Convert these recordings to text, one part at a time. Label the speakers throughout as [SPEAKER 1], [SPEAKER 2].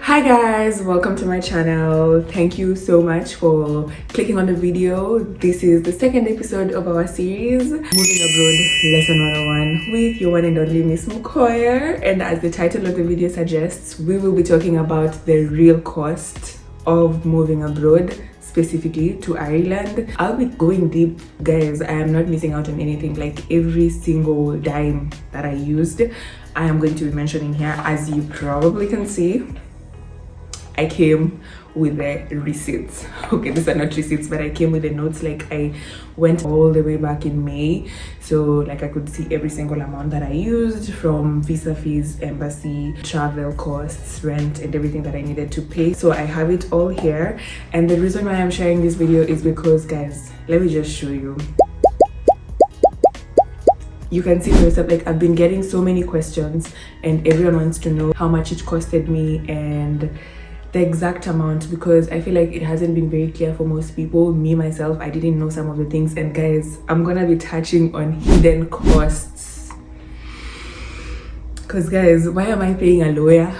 [SPEAKER 1] Hi guys, welcome to my channel. Thank you so much for clicking on the video. This is the second episode of our series, Moving Abroad Lesson 101 with your one and only Miss Mukoya. And as the title of the video suggests, we will be talking about the real cost of moving abroad, specifically to Ireland. I'll be going deep, guys. I am not missing out on anything. Like every single dime that I used, I am going to be mentioning here. As you probably can see, I came with the receipts. Okay, these are not receipts, but I came with the notes. Like I went all the way back in May, so like I could see every single amount that I used, from visa fees, embassy, travel costs, rent, and everything that I needed to pay. So I have it all here, and the reason why I'm sharing this video is because, guys, let me just show you. You can see for yourself, like I've been getting so many questions and everyone wants to know how much it costed me and the exact amount, because I feel like it hasn't been very clear for most people. Me myself, I didn't know some of the things. And guys, I'm gonna be touching on hidden costs, because guys, why am I paying a lawyer?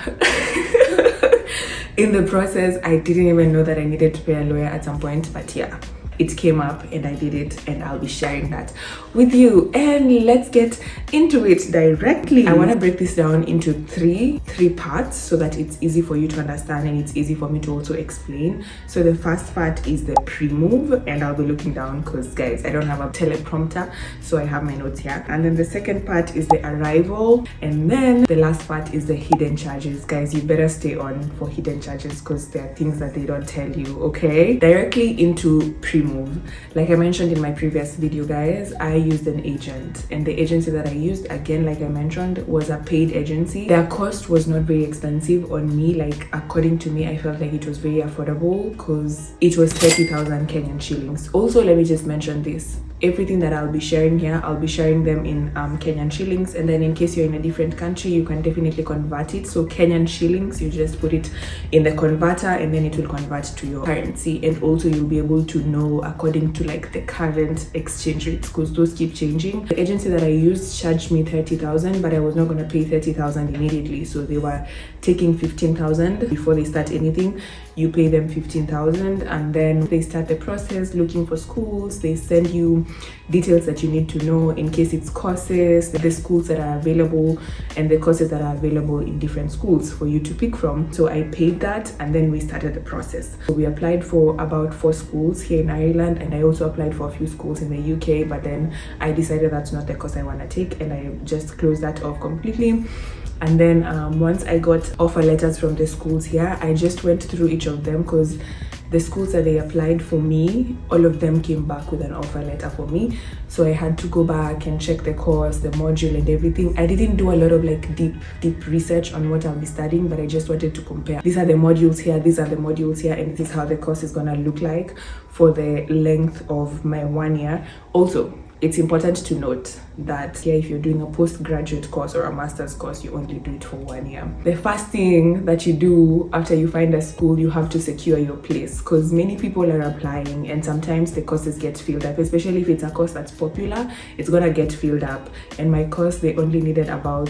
[SPEAKER 1] In the process, I didn't even know that I needed to pay a lawyer at some point, but yeah, it came up and I did it, and I'll be sharing that with you. And let's get into it directly. I want to break this down into three parts so that it's easy for you to understand and it's easy for me to also explain. So the first part is the pre-move, and I'll be looking down because, guys, I don't have a teleprompter, so I have my notes here. And then the second part is the arrival, and then the last part is the hidden charges. Guys, you better stay on for hidden charges because there are things that they don't tell you. Okay, directly into pre-move. Like I mentioned in my previous video, guys, I used an agent, and the agency that I used, again, like I mentioned, was a paid agency. Their cost was not very expensive on me. Like according to me, I felt like it was very affordable because it was 30,000 Kenyan shillings. Also, let me just mention this: everything that I'll be sharing here, I'll be sharing them in Kenyan shillings, and then in case you're in a different country, you can definitely convert it. So Kenyan shillings, you just put it in the converter and then it will convert to your currency. And also you'll be able to know according to like the current exchange rates, because those keep changing. The agency that I used charged me 30,000, but I was not going to pay 30,000 immediately, so they were taking 15,000 before they start anything. You pay them 15,000, and then they start the process looking for schools. They send you details that you need to know in case it's courses, the schools that are available and the courses that are available in different schools for you to pick from. So I paid that, and then we started the process. So we applied for about 4 schools here in Ireland, and I also applied for a few schools in the UK, but then I decided that's not the course I want to take, and I just closed that off completely. And then once I got offer letters from the schools here, I just went through each of them, because the schools that they applied for me, all of them came back with an offer letter for me. So I had to go back and check the course, the module, and everything. I didn't do a lot of like deep research on what I'll be studying, but I just wanted to compare. These are the modules here, these are the modules here, and this is how the course is gonna look like for the length of my 1 year. Also, it's important to note that if you're doing a postgraduate course or a master's course, you only do it for 1 year. The first thing that you do after you find a school, you have to secure your place, because many people are applying and sometimes the courses get filled up, especially if it's a course that's popular, it's gonna get filled up. And my course, they only needed about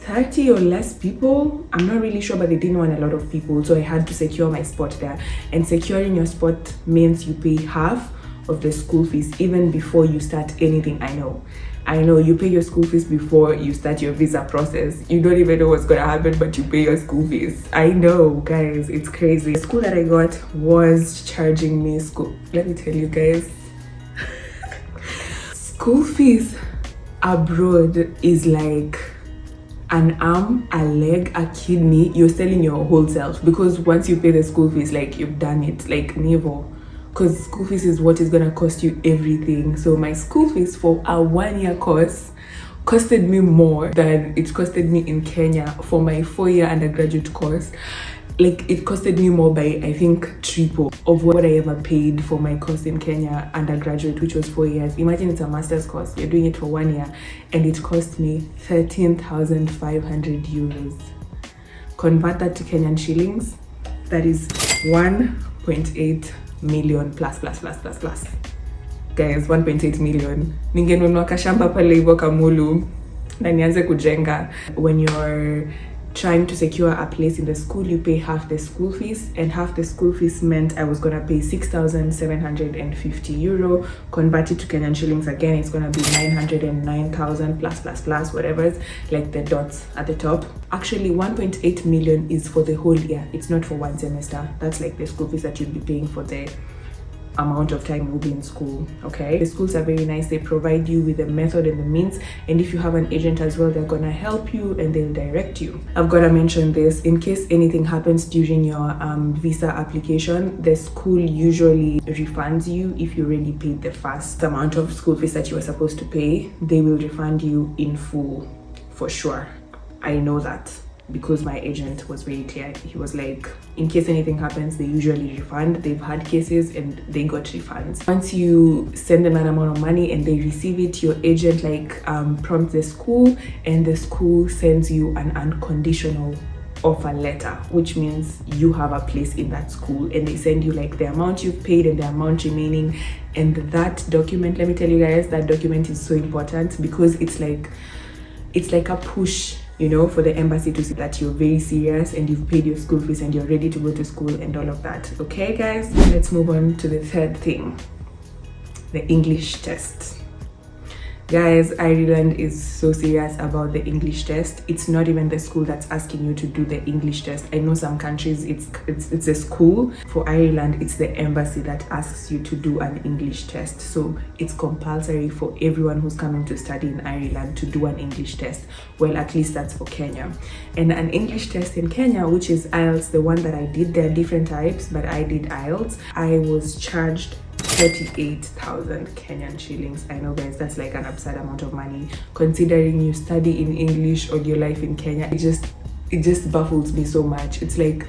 [SPEAKER 1] 30 or less people. I'm not really sure, but they didn't want a lot of people, so I had to secure my spot there. And securing your spot means you pay half of the school fees even before you start anything. I know you pay your school fees before you start your visa process. You don't even know what's gonna happen, but you pay your school fees. I know, guys, it's crazy. The school that I got was charging me let me tell you, guys, school fees abroad is like an arm, a leg, a kidney. You're selling your whole self, because once you pay the school fees, like you've done it. Like never, because school fees is what is gonna cost you everything. So my school fees for a 1 year course costed me more than it costed me in Kenya for my 4-year undergraduate course. Like it costed me more by, I think, triple of what I ever paid for my course in Kenya undergraduate, which was 4 years. Imagine it's a master's course, you're doing it for 1 year, and it cost me 13,500 euros. Convert that to Kenyan shillings, that is 1.8 million plus. Guys, 1.8 million. Ningenunua kashamba pale hivyo Kamulu na nianze kujenga. When you're trying to secure a place in the school, you pay half the school fees, and half the school fees meant I was gonna pay 6,750 euro. Converted to Kenyan shillings again, it's gonna be 909,000 plus whatever, like the dots at the top. Actually 1.8 million is for the whole year, it's not for one semester. That's like the school fees that you'll be paying for the amount of time you'll be in school. Okay, the schools are very nice. They provide you with the method and the means, and if you have an agent as well, they're gonna help you and they'll direct you. I've got to mention this in case anything happens during your visa application. The school usually refunds you if you already paid the first amount of school fees that you were supposed to pay. They will refund you in full for sure. I know that because my agent was very clear. He was like, in case anything happens, they usually refund. They've had cases and they got refunds. Once you send them that amount of money and they receive it, your agent like prompts the school, and the school sends you an unconditional offer letter, which means you have a place in that school, and they send you like the amount you've paid and the amount remaining. And that document, let me tell you guys, that document is so important because it's like a push, you know, for the embassy to see that you're very serious and you've paid your school fees and you're ready to go to school and all of that. Okay guys, let's move on to the third thing, the English test. Guys, Ireland is so serious about the English test. It's not even the school that's asking you to do the English test. I know some countries it's a school. For Ireland, it's the embassy that asks you to do an English test. So it's compulsory for everyone who's coming to study in Ireland to do an English test. Well, at least that's for Kenya. And an English test in Kenya, which is IELTS, the one that I did, there are different types, but I did IELTS. I was charged 38,000 Kenyan shillings. I know guys, that's like an absurd amount of money considering you study in English all your life in Kenya. It just baffles me so much. It's like,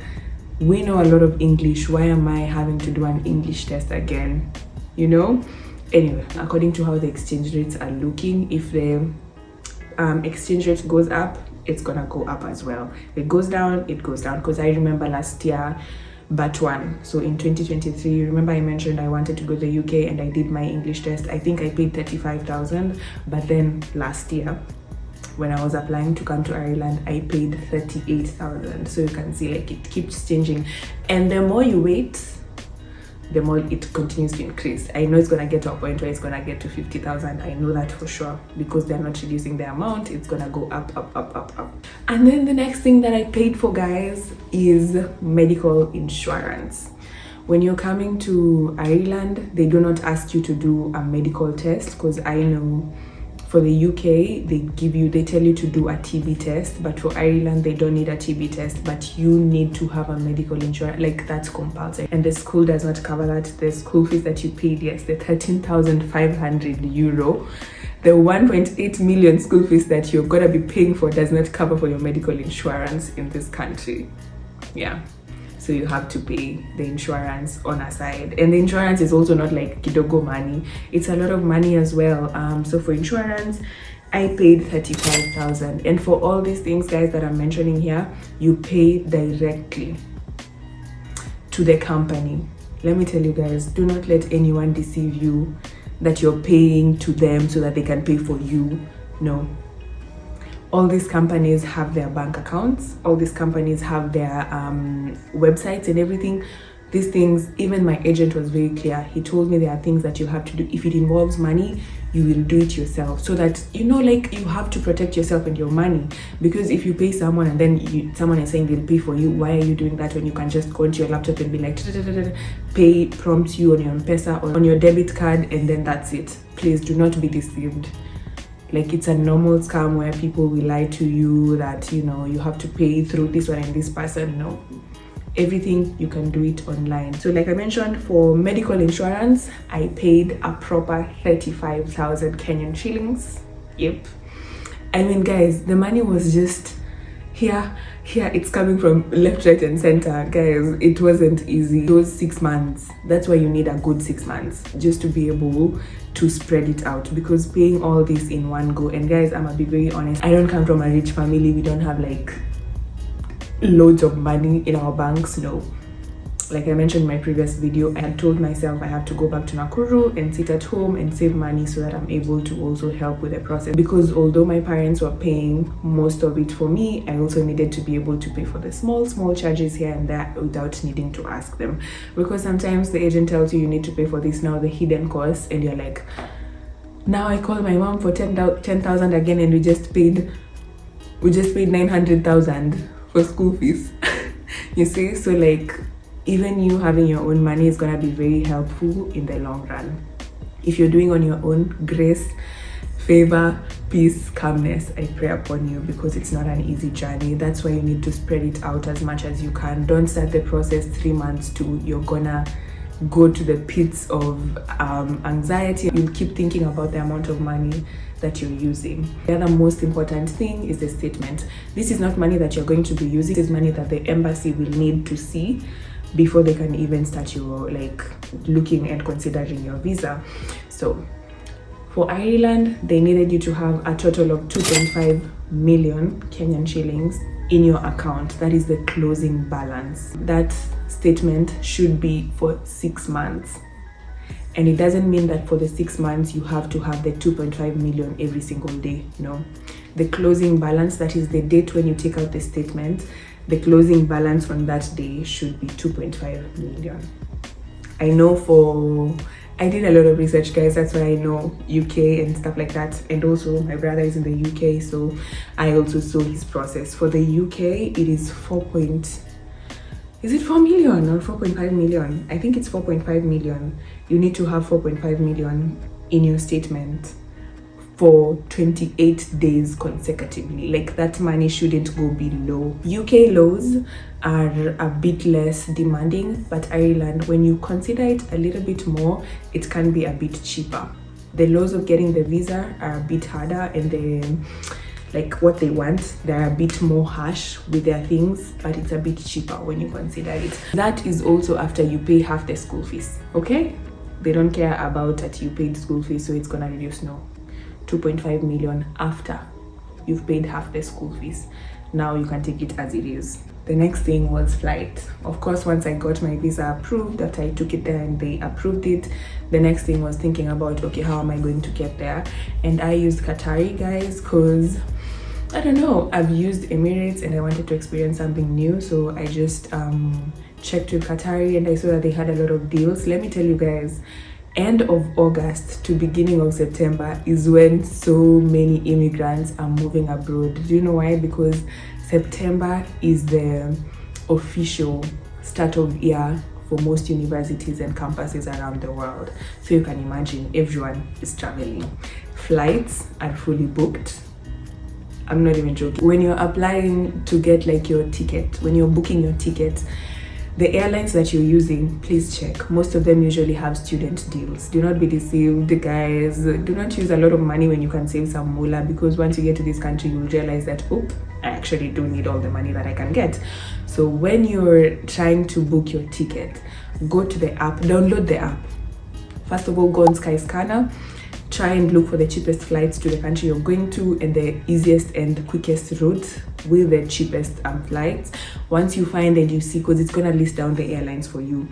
[SPEAKER 1] we know a lot of English, why am I having to do an English test again, you know? Anyway, according to how the exchange rates are looking, if the exchange rate goes up, it's gonna go up as well. If it goes down, it goes down. Because I remember last year, but one, so in 2023, remember I mentioned I wanted to go to the UK and I did my English test. I think I paid 35,000, but then last year when I was applying to come to Ireland, I paid 38,000. So you can see like it keeps changing, and the more you wait, the more it continues to increase. I know it's gonna get to a point where it's gonna get to 50,000. I know that for sure, because they're not reducing the amount. It's gonna go up. And then the next thing that I paid for, guys, is medical insurance. When you're coming to Ireland, they do not ask you to do a medical test, because I know for the UK, they tell you to do a TB test, but for Ireland, they don't need a TB test, but you need to have a medical insurance, like that's compulsory. And the school does not cover that. The school fees that you paid, yes, the 13,500 euro, the 1.8 million school fees that you're gonna be paying for does not cover for your medical insurance in this country. Yeah. So you have to pay the insurance on a side, and the insurance is also not like kidogo money, it's a lot of money as well. So for insurance, I paid 35,000, and for all these things, guys, that I'm mentioning here, you pay directly to the company. Let me tell you guys, do not let anyone deceive you that you're paying to them so that they can pay for you. No. All these companies have their bank accounts, all these companies have their websites and everything. These things, even my agent was very clear. He told me there are things that you have to do. If it involves money, you will do it yourself, so that, you know, like, you have to protect yourself and your money. Because if you pay someone and then someone is saying they'll pay for you, why are you doing that when you can just go into your laptop and be like, pay, prompt you on your M-Pesa or on your debit card, and then that's it. Please do not be deceived. Like, it's a normal scam where people will lie to you that, you know, you have to pay through this one and this person. No, everything you can do it online. So like I mentioned, for medical insurance, I paid a proper 35,000 Kenyan shillings. Yep. I mean, guys, the money was just here, it's coming from left, right, and center. Guys, it wasn't easy. It was 6 months. That's why you need a good 6 months just to be able to spread it out, because paying all this in one go, and guys, I'm gonna be very honest, I don't come from a rich family. We don't have like loads of money in our banks. No, like I mentioned in my previous video, I had told myself I have to go back to Nakuru and sit at home and save money so that I'm able to also help with the process, because although my parents were paying most of it for me, I also needed to be able to pay for the small charges here and there without needing to ask them, because sometimes the agent tells you need to pay for this now, the hidden costs, and you're like, now I call my mom for 10,000 again, and we just paid 900,000 for school fees. You see, so like even you having your own money is gonna be very helpful in the long run. If you're doing on your own, grace, favor, peace, calmness, I pray upon you, because it's not an easy journey. That's why you need to spread it out as much as you can. Don't start the process 3 months to you're gonna go to the pits of anxiety. You'll keep thinking about the amount of money that you're using. The other most important thing is the statement. This is not money that you're going to be using. This is money that the embassy will need to see before they can even start your like looking and considering your visa. So for Ireland, they needed you to have a total of 2.5 million Kenyan shillings in your account. That is the closing balance. That statement should be for 6 months. And it doesn't mean that for the 6 months you have to have the 2.5 million every single day. No. The closing balance, that is the date when you take out the statement, the closing balance on that day should be 2.5 million. I know I did a lot of research, guys. That's why I know UK and stuff like that. And also my brother is in the UK, so I also saw his process. For the UK, it is 4 million or 4.5 million? I think it's 4.5 million. You need to have 4.5 million in your statement for 28 days consecutively. Like that money shouldn't go below. UK laws are a bit less demanding, but Ireland, when you consider it a little bit more, it can be a bit cheaper. The laws of getting the visa are a bit harder, and like what they want, they're a bit more harsh with their things, but it's a bit cheaper when you consider it. That is also after you pay half the school fees, okay? They don't care about that you paid school fees, so it's gonna reduce. No, 2.5 million after you've paid half the school fees. Now you can take it as it is. The next thing was flight. Of course, once I got my visa approved, after I took it there and they approved it, the next thing was thinking about, okay, how am I going to get there? And I used Qatari, guys, because I don't know, I've used Emirates and I wanted to experience something new. So I just checked with Qatari and I saw that they had a lot of deals. Let me tell you guys, end of August to beginning of September is when so many immigrants are moving abroad. Do you know why? Because September is the official start of year for most universities and campuses around the world. So you can imagine everyone is traveling. Flights are fully booked. I'm not even joking. When you're applying to get like your ticket, when you're booking your ticket, the airlines that you're using, please check. Most of them usually have student deals. Do not be deceived, guys. Do not use a lot of money when you can save some moolah, because once you get to this country, you'll realize that, oh, I actually do need all the money that I can get. So when you're trying to book your ticket, go to the app, download the app. First of all, go on Skyscanner. Try and look for the cheapest flights to the country you're going to and the easiest and quickest route with the cheapest flights. Once you find and you see, because it's going to list down the airlines for you,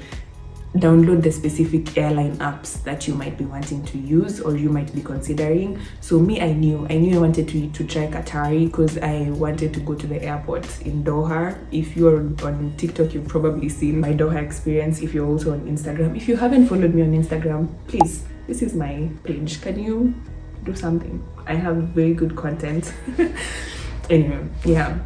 [SPEAKER 1] download the specific airline apps that you might be wanting to use or you might be considering. So me, I knew I wanted to try Qatari because I wanted to go to the airport in Doha. If you're on TikTok, you've probably seen my Doha experience. If you're also on Instagram, if you haven't followed me on Instagram, please, this is my page. Can you do something? I have very good content. Anyway, yeah.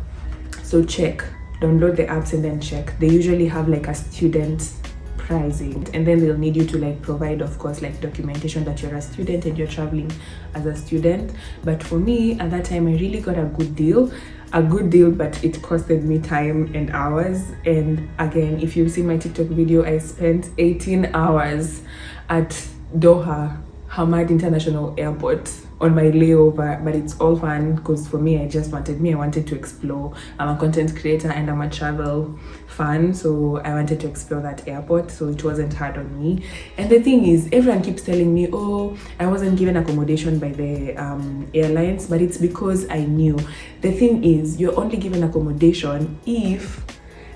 [SPEAKER 1] So check, download the apps and then check. They usually have like a student pricing, and then they'll need you to like provide, of course, like documentation that you're a student and you're traveling as a student. But for me at that time, I really got a good deal, but it costed me time and hours. And again, if you've seen my TikTok video, I spent 18 hours at Doha Hamad International Airport on my layover, but it's all fun because for me, I wanted to explore. I'm a content creator and I'm a travel fan, so I wanted to explore that airport, so it wasn't hard on me. And the thing is, everyone keeps telling me, oh, I wasn't given accommodation by the airlines, but it's because I knew. The thing is, you're only given accommodation if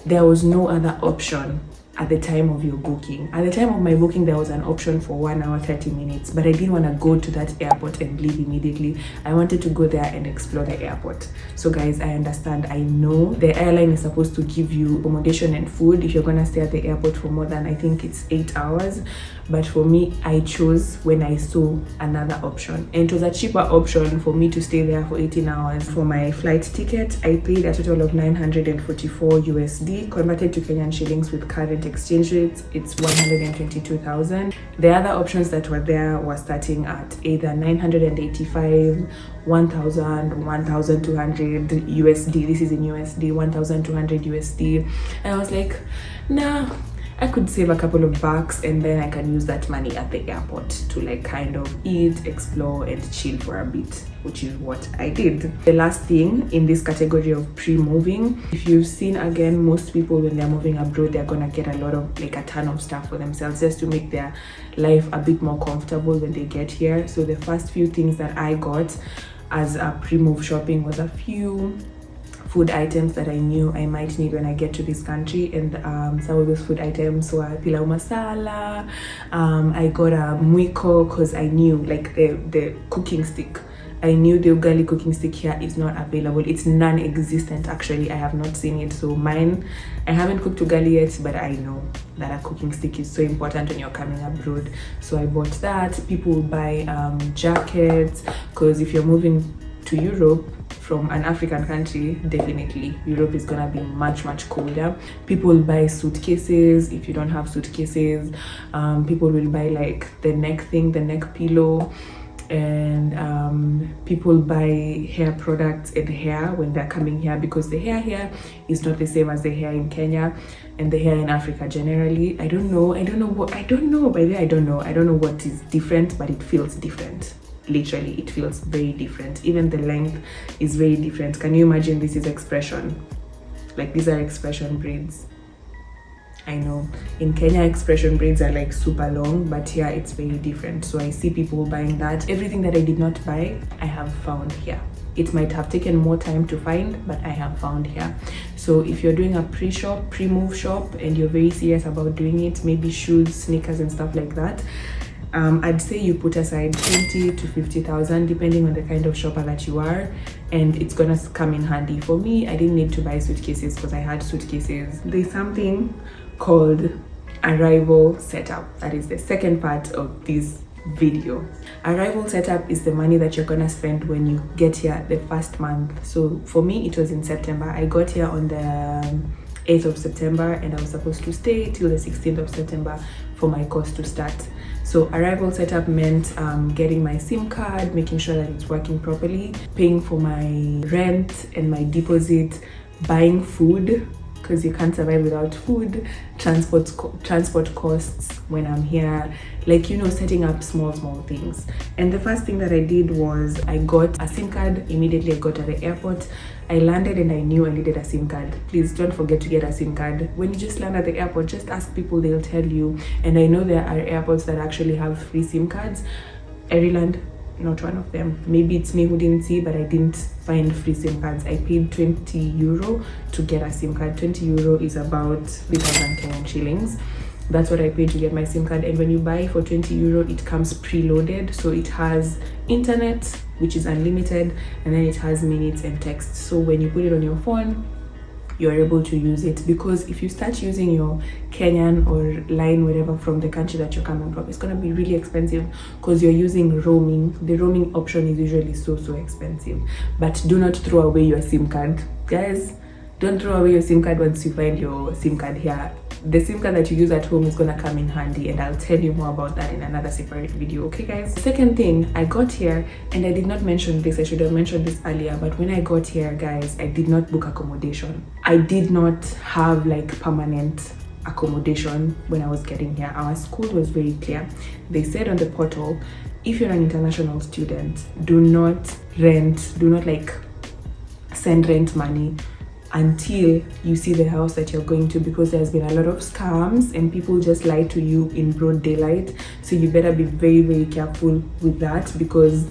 [SPEAKER 1] there was no other option at the time of your booking. At the time of my booking, there was an option for 1 hour 30 minutes, but I didn't want to go to that airport and leave immediately. I wanted to go there and explore the airport. So guys, I understand. I know the airline is supposed to give you accommodation and food if you're gonna stay at the airport for more than, I think it's 8 hours. But for me, I chose when I saw another option, and it was a cheaper option for me to stay there for 18 hours. For my flight ticket, I paid a total of 944 USD. Converted to Kenyan shillings with current exchange rates, it's 122,000. The other options that were there were starting at either 985, 1,000, 1,200 USD. This is in USD, 1,200 USD. And I was like, nah, I could save a couple of bucks and then I can use that money at the airport to like kind of eat, explore and chill for a bit, which is what I did. The last thing in this category of pre-moving, if you've seen, again, most people when they're moving abroad, they're gonna get a lot of like a ton of stuff for themselves just to make their life a bit more comfortable when they get here. So the first few things that I got as a pre-move shopping was a few food items that I knew I might need when I get to this country, and some of those food items were pilau masala. I got a mwiko because I knew like the cooking stick. I knew the ugali cooking stick here is not available. It's non-existent actually. I have not seen it. So mine, I haven't cooked ugali yet, but I know that a cooking stick is so important when you're coming abroad. So I bought that. People will buy jackets, because if you're moving to Europe from an African country, definitely Europe is gonna be much colder. People will buy suitcases if you don't have suitcases. People will buy like the neck thing, the neck pillow, and people buy hair products and hair when they're coming here, because the hair here is not the same as the hair in Kenya and the hair in Africa generally. I don't know what is different, but it feels different. Literally, it feels very different. Even the length is very different. Can you imagine? This is expression, like these are expression braids. I know in Kenya expression braids are like super long, but here it's very different. So I see people buying that. Everything that I did not buy, I have found here. It might have taken more time to find, but I have found here. So if you're doing a pre-move shop and you're very serious about doing it, maybe shoes, sneakers and stuff like that, I'd say you put aside 20 to 50,000 depending on the kind of shopper that you are, and it's gonna come in handy. For me, I didn't need to buy suitcases because I had suitcases. There's something called arrival setup. That is the second part of this video. Arrival setup is the money that you're gonna spend when you get here the first month. So for me, it was in September. I got here on the 8th of September and I was supposed to stay till the 16th of September for my course to start. So arrival setup meant getting my SIM card, making sure that it's working properly, paying for my rent and my deposit, buying food, because you can't survive without food, transport costs when I'm here, like, you know, setting up small things. And the first thing that I did was I got a SIM card. Immediately I got to the airport. I landed and I knew I needed a SIM card. Please don't forget to get a SIM card. When you just land at the airport, just ask people, they'll tell you. And I know there are airports that actually have free SIM cards. Ireland, not one of them. Maybe it's me who didn't see, but I didn't find free SIM cards. I paid 20 euro to get a SIM card. 20 euro is about 3,000 Kenyan shillings. That's what I paid to get my SIM card. And when you buy for 20 euro, it comes preloaded. So it has internet, which is unlimited, and then it has minutes and text. So when you put it on your phone, you're able to use it. Because if you start using your Kenyan or line, whatever, from the country that you're coming from, it's gonna be really expensive because you're using roaming. The roaming option is usually so expensive. But do not throw away your SIM card, guys. Don't throw away your SIM card once you find your SIM card here. The SIM card that you use at home is gonna come in handy, and I'll tell you more about that in another separate video. Okay guys, second thing, I got here and I did not mention this. I should have mentioned this earlier, but when I got here, guys, I did not book accommodation. I did not have like permanent accommodation when I was getting here. Our school was very clear. They said on the portal, if you're an international student, do not like send rent money until you see the house that you're going to, because there's been a lot of scams and people just lie to you in broad daylight. So you better be very careful with that, because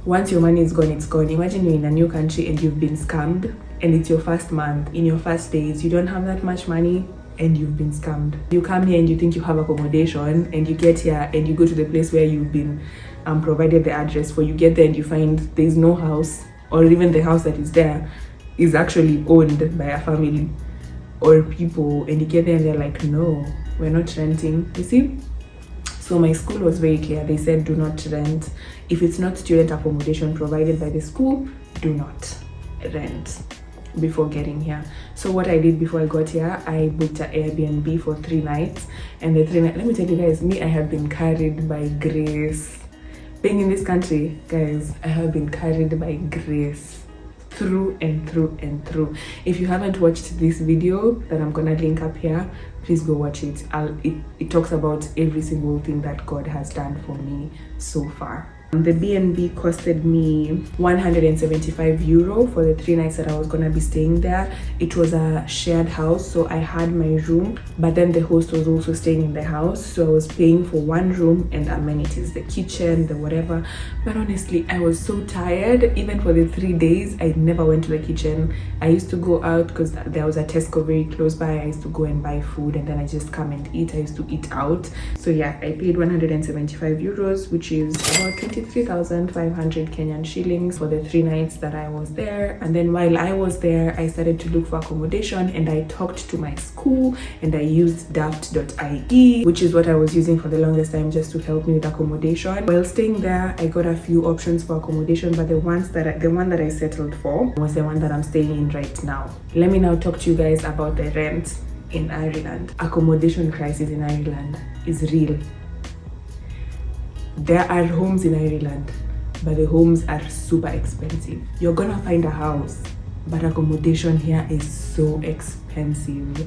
[SPEAKER 1] once your money is gone, it's gone. Imagine you're in a new country and you've been scammed and it's your first month, in your first days, you don't have that much money. and you've been scammed. You come here and you think you have accommodation, and you get here and you go to the place where you've been provided the address for. You get there and you find there's no house, or even the house that is there is actually owned by a family or people, and you get there and they're like, no, we're not renting. You see? So my school was very clear. They said, do not rent. If it's not student accommodation provided by the school, do not rent before getting here. So what I did before I got here, I booked an Airbnb for 3 nights. And the 3 nights, let me tell you guys, me, I have been carried by grace. Being in this country, guys, I have been carried by grace through and through and through. If you haven't watched this video that I'm gonna link up here, please go watch it. It talks about every single thing that God has done for me so far. The B&B costed me 175 euro for the 3 nights that I was gonna be staying there. It was a shared house, so I had my room, but then the host was also staying in the house, so I was paying for 1 room and amenities, the kitchen, the whatever. But honestly, I was so tired. Even for the 3 days, I never went to the kitchen. I used to go out because there was a Tesco very close by. I used to go and buy food, and then I just come and eat. I used to eat out. So yeah, I paid 175 euros, which is about 23,500 Kenyan shillings for the 3 nights that I was there. And then while I was there, I started to look for accommodation, and I talked to my school, and I used daft.ie, which is what I was using for the longest time, just to help me with accommodation. While staying there, I got a few options for accommodation, but the one that I settled for was the one that I'm staying in right now. Let me now talk to you guys about the rent in Ireland. Accommodation crisis in Ireland is real. There are homes in Ireland, but the homes are super expensive. You're gonna find a house, but accommodation here is so expensive.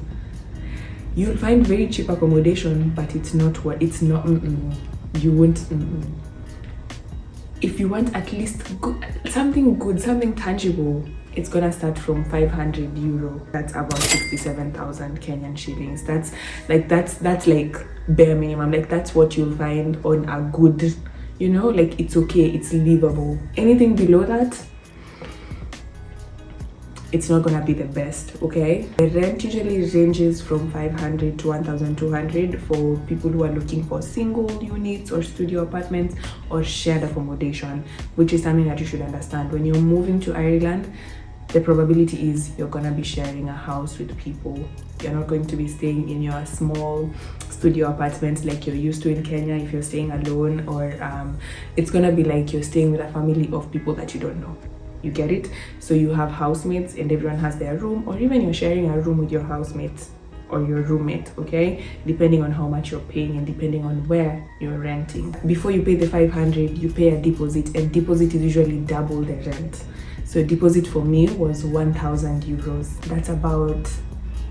[SPEAKER 1] You'll find very cheap accommodation, but it's not you won't. If you want at least something tangible, it's gonna start from 500 euro. That's about 67,000 Kenyan shillings. That's like bare minimum. Like, that's what you'll find on a good, like, it's okay, it's livable. Anything below that, it's not gonna be the best, okay? The rent usually ranges from 500 to 1,200 for people who are looking for single units or studio apartments or shared accommodation, which is something that you should understand. When you're moving to Ireland, the probability is you're gonna be sharing a house with people. You're not going to be staying in your small studio apartment like you're used to in Kenya if you're staying alone, or it's gonna be like you're staying with a family of people that you don't know. You get it? So you have housemates and everyone has their room, or even you're sharing a room with your housemates or your roommate, okay? Depending on how much you're paying and depending on where you're renting. Before you pay the 500, you pay a deposit, and deposit is usually double the rent. So deposit for me was 1,000 euros. That's about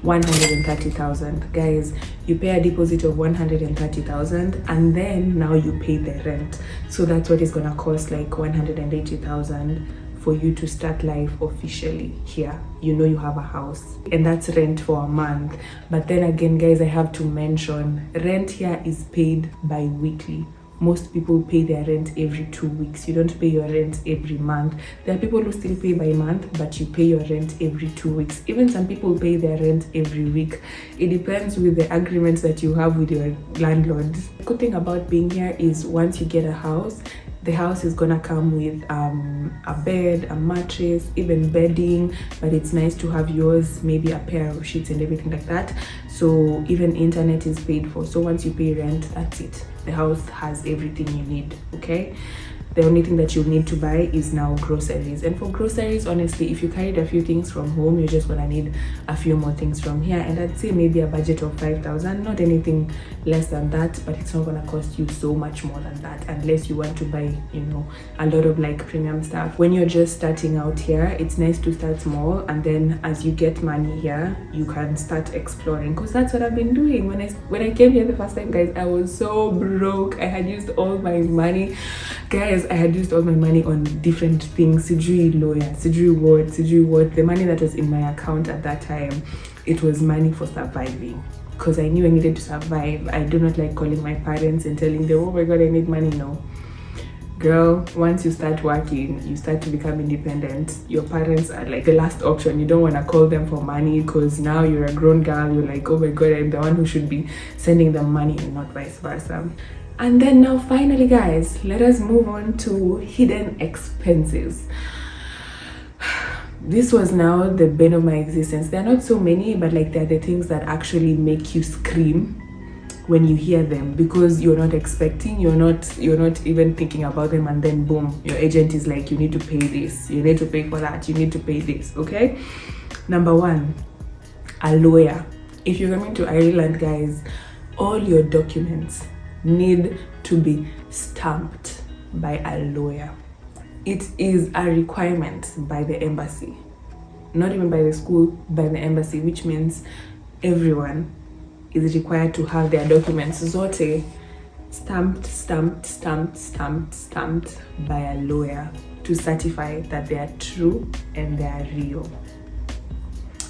[SPEAKER 1] 130,000. Guys, you pay a deposit of 130,000, and then now you pay the rent. So that's what is gonna cost, like 180,000 for you to start life officially here. You have a house, and that's rent for a month. But then again, guys, I have to mention, rent here is paid bi-weekly. Most people pay their rent every 2 weeks. You don't pay your rent every month. There are people who still pay by month, but you pay your rent every 2 weeks. Even some people pay their rent every week. It depends with the agreements that you have with your landlord. The good thing about being here is once you get a house, the house is gonna come with a bed, a mattress, even bedding, but it's nice to have yours, maybe a pair of sheets and everything like that. So even internet is paid for. So once you pay rent, that's it. The house has everything you need, okay? The only thing that you'll need to buy is now groceries. And for groceries, honestly, if you carried a few things from home, you're just gonna need a few more things from here. And I'd say maybe a budget of 5,000, not anything less than that, but it's not gonna cost you so much more than that unless you want to buy, a lot of like premium stuff. When you're just starting out here, it's nice to start small, and then as you get money here, you can start exploring, because that's what I've been doing. When I came here the first time, guys, I was so broke. I had used all my money. Guys, I had used all my money on different things. Sijui lawyer, sijui what. The money that was in my account at that time, it was money for surviving, because I knew I needed to survive. I do not like calling my parents and telling them, oh my god, I need money. No, Girl, once you start working, you start to become independent. Your parents are like the last option. You don't want to call them for money because now you're a grown girl. You're like, oh my god, I'm the one who should be sending them money and not vice versa. And then now finally, guys, let us move on to hidden expenses. This was now the bane of my existence. There are not so many, but like they're the things that actually make you scream when you hear them, because you're not expecting, you're not even thinking about them, and then boom, your agent is like, you need to pay this, you need to pay for that, you need to pay this. Okay, number one, a lawyer. If you're coming to Ireland, guys, all your documents need to be stamped by a lawyer. It is a requirement by the embassy, not even by the school, by the embassy, which means everyone is required to have their documents zote stamped by a lawyer to certify that they are true and they are real.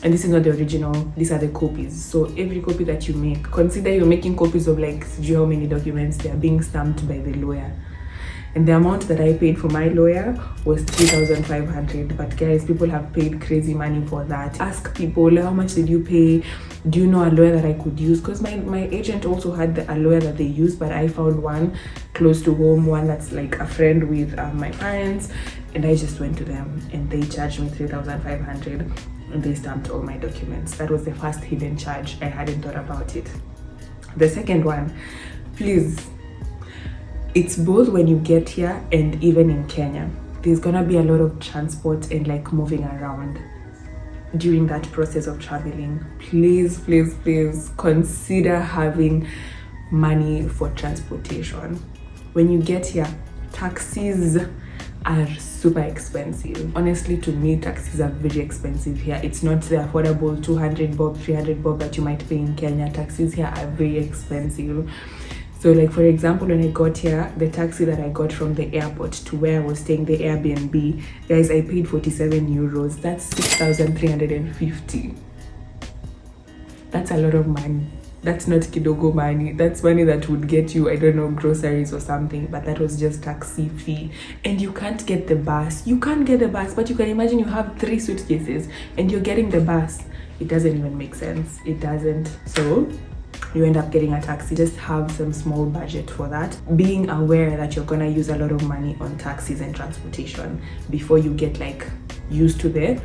[SPEAKER 1] And this is not the original, these are the copies. So every copy that you make, consider you're making copies of like, do you know how many documents, they are being stamped by the lawyer. And the amount that I paid for my lawyer was 3,500. But guys, people have paid crazy money for that. Ask people, how much did you pay? Do you know a lawyer that I could use? Because my agent also had a lawyer that they use, but I found one close to home, one that's like a friend with my parents. And I just went to them and they charged me 3,500 and they stamped all my documents. That was the first hidden charge. I hadn't thought about it. The second one, please, it's both when you get here and even in Kenya. There's gonna be a lot of transport and like moving around during that process of traveling. Please consider having money for transportation. When you get here, taxis are super expensive. Honestly, to me, taxis are very expensive here. It's not the affordable 200 bob, 300 bob that you might pay in Kenya. Taxis here are very expensive. So like, for example, when I got here, the taxi that I got from the airport to where I was staying, the Airbnb, guys, I paid 47 euros. That's 6,350. That's a lot of money. That's not kidogo money. That's money that would get you, I don't know, groceries or something, but that was just taxi fee. And you can't get the bus. You can't get the bus, but you can imagine you have 3 suitcases and you're getting the bus. It doesn't even make sense. It doesn't. So you end up getting a taxi. Just have some small budget for that, being aware that you're gonna use a lot of money on taxis and transportation before you get like used to the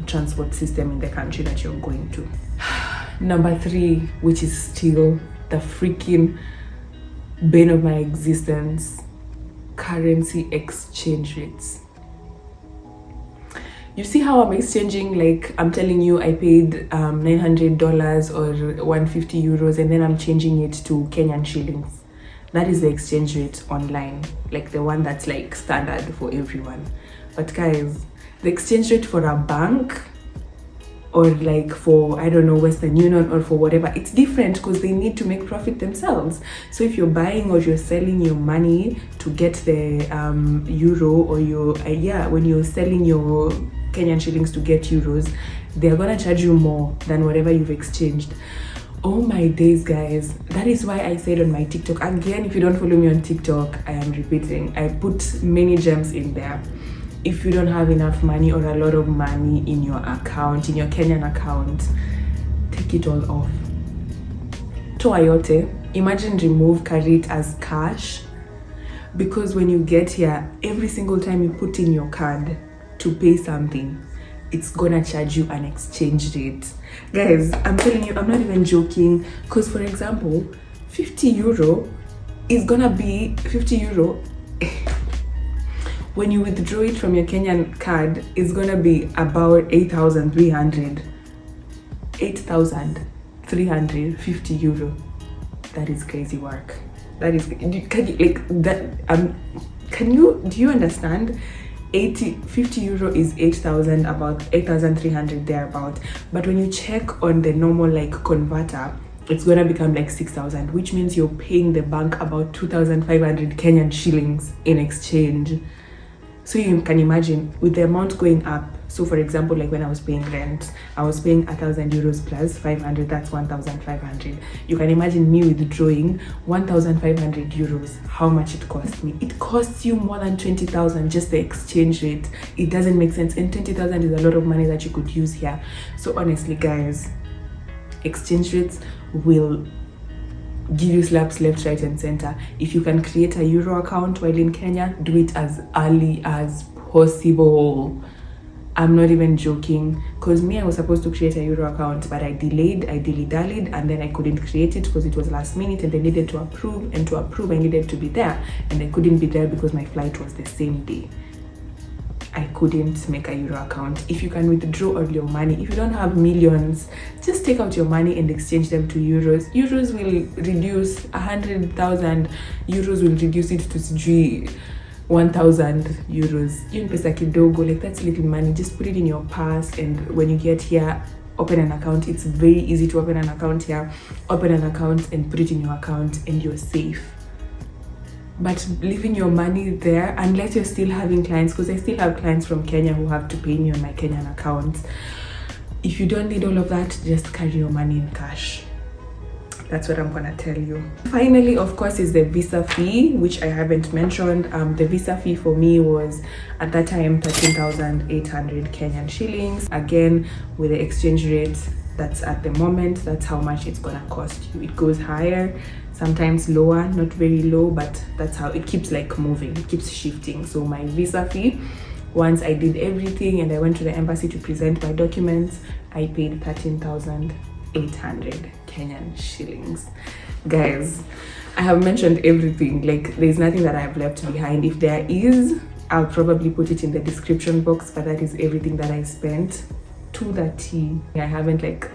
[SPEAKER 1] transport system in the country that you're going to. Number 3, which is still the freaking bane of my existence, currency exchange rates. You see how I'm exchanging, like I'm telling you I paid $900 or 150 euros and then I'm changing it to Kenyan shillings. That is the exchange rate online, like the one that's like standard for everyone. But guys, the exchange rate for a bank or like for, I don't know, Western Union or for whatever, it's different because they need to make profit themselves. So if you're buying or you're selling your money to get the euro, or your when you're selling your Kenyan shillings to get euros, they're gonna charge you more than whatever you've exchanged. Oh my days, guys. That is why I said on my TikTok, again, if you don't follow me on TikTok, I am repeating, I put many gems in there. If you don't have enough money or a lot of money in your account, in your Kenyan account, take it all off. Toa yote, imagine remove, carry it as cash, because when you get here, every single time you put in your card to pay something, it's gonna charge you an exchange rate. Guys, I'm telling you, I'm not even joking, because for example, 50 euro is gonna be 50 euro. When you withdraw it from your Kenyan card, it's gonna be about 8,350 euro. That is crazy work. That is, can you like that? Do you understand? 50 euro is 8,000, about 8,300 thereabout. But when you check on the normal like converter, it's gonna become like 6,000, which means you're paying the bank about 2,500 Kenyan shillings in exchange. So you can imagine, with the amount going up So for example, like when I was paying rent, I was paying 1,000 euros plus 500, that's 1,500. You can imagine me withdrawing 1,500 euros, how much it cost me. It costs you more than 20,000, just the exchange rate. It doesn't make sense, and 20,000 is a lot of money that you could use here. So honestly guys, exchange rates will give you slaps left, right and center. If you can create a euro account while in Kenya, do it as early as possible. I'm not even joking, because me, I was supposed to create a euro account, but I dilly-dallied, and then I couldn't create it because it was last minute and they needed to approve, and to approve I needed to be there, and I couldn't be there because my flight was the same day. I couldn't make a euro account. If you can withdraw all your money, if you don't have millions, just take out your money and exchange them to euros. Euros will reduce 100,000 euros, will reduce it to 1,000 euros. Even pesa kidogo, like that's little money. Just put it in your purse, and when you get here, open an account. It's very easy to open an account here. Open an account and put it in your account, and you're safe. But leaving your money there, unless you're still having clients, because I still have clients from Kenya who have to pay me on my Kenyan account. If you don't need all of that, just carry your money in cash. That's what I'm gonna tell you. Finally, of course, is the visa fee, which I haven't mentioned. The visa fee for me was at that time 13,800 Kenyan shillings. Again, with the exchange rate that's at the moment, that's how much it's gonna cost you. It goes higher, sometimes lower, not very low, but that's how it keeps like moving, it keeps shifting. So my visa fee, once I did everything and I went to the embassy to present my documents, I paid 13,800 Kenyan shillings. Guys, I have mentioned everything, like there's nothing that I have left behind. If there is, I'll probably put it in the description box, but that is everything that I spent to the T. I haven't like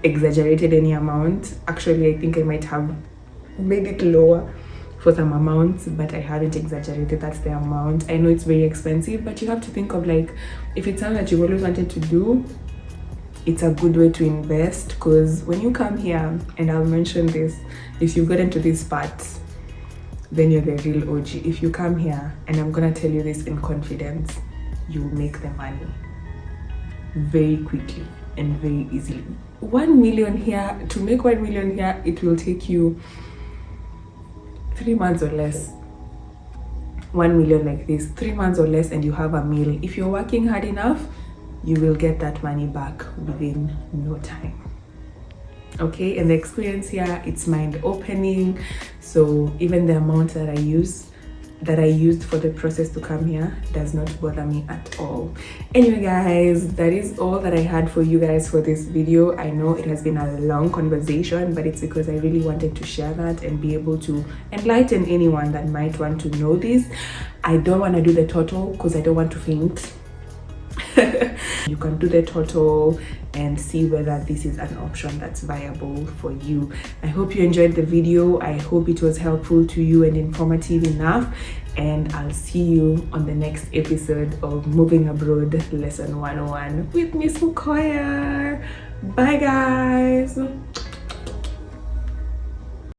[SPEAKER 1] exaggerated any amount. Actually, I think I might have made it lower for some amounts, but I haven't exaggerated. That's the amount. I know it's very expensive, but you have to think of like, if it's something that you've always wanted to do, it's a good way to invest. Because when you come here, and I'll mention this, if you get into these parts, then you're the real OG. If you come here, and I'm gonna tell you this in confidence, you will make the money very quickly and very easily. 1 million here, to make 1 million here, it will take you 3 months or less. 1 million like this, 3 months or less, and you have a meal. If you're working hard enough, you will get that money back within no time. Okay, and the experience here, it's mind-opening. So even the amount that I used for the process to come here does not bother me at all. Anyway guys, that is all that I had for you guys for this video. I know it has been a long conversation, but it's because I really wanted to share that and be able to enlighten anyone that might want to know this. I don't want to do the total because I don't want to faint. You can do the total and see whether this is an option that's viable for you. I hope you enjoyed the video. I hope it was helpful to you and informative enough, and I'll see you on the next episode of Moving Abroad Lesson 101 with Miss Mukoya. Bye guys.